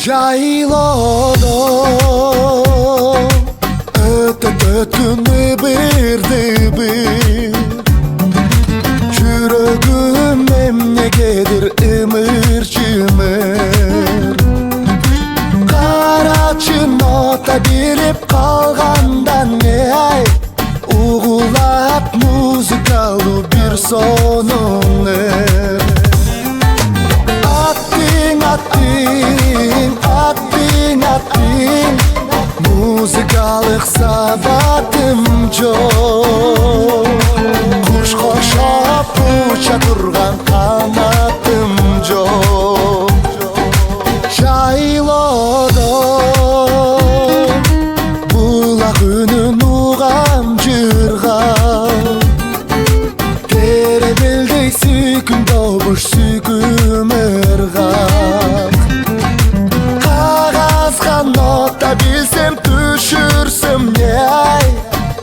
Жайлоодо өтөт түнү бирди-бир жүрөгүм эмнегедир ымыр-жымыр карачы нота билип калгандан ай угулап музыкалуу бир сонуңду аттың музыкалык сабатым жок куш кошоп уча турган канатым жок жайлоодо булак үнүн угам жыргап теребелдей сүйкүм добуш сүйкүм ыргап нота билсем түшүрсөм не ай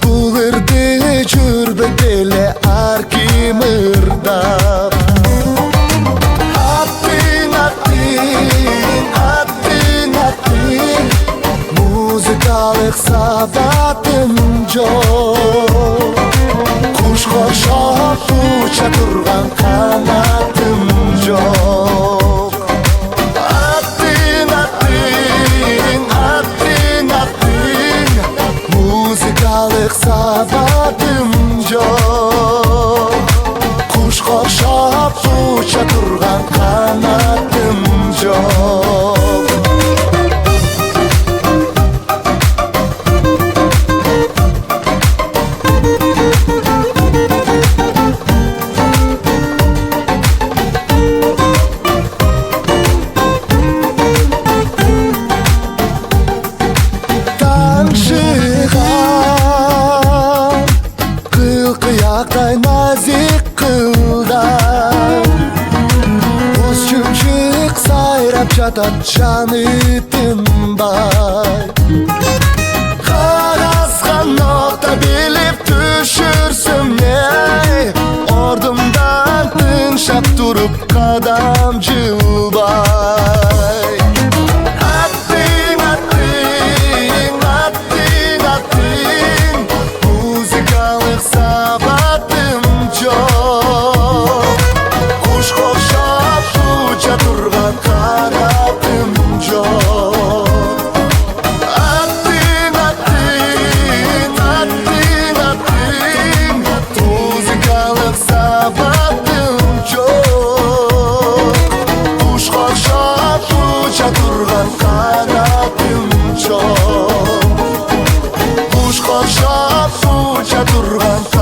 бул ырды жүрбөк эле ар ким ырдап аттың музыкалык сабатым жок куш кошоп уча турган канатым жок музыкалык сабатым жок куш кошоп уча турган канатым жок Кыяктай назик кылдар Боз чумчук сайрап жатат жаны тынбай Кагазга нота билип түшүрсөм не ордумдан тыншап туруп кадам жылбай музыкалык сабатым жок куш кошоп уча турган канатым жок аттың музыкалык сабатым жок куш кошоп уча турган канатым жок куш кошоп уча турган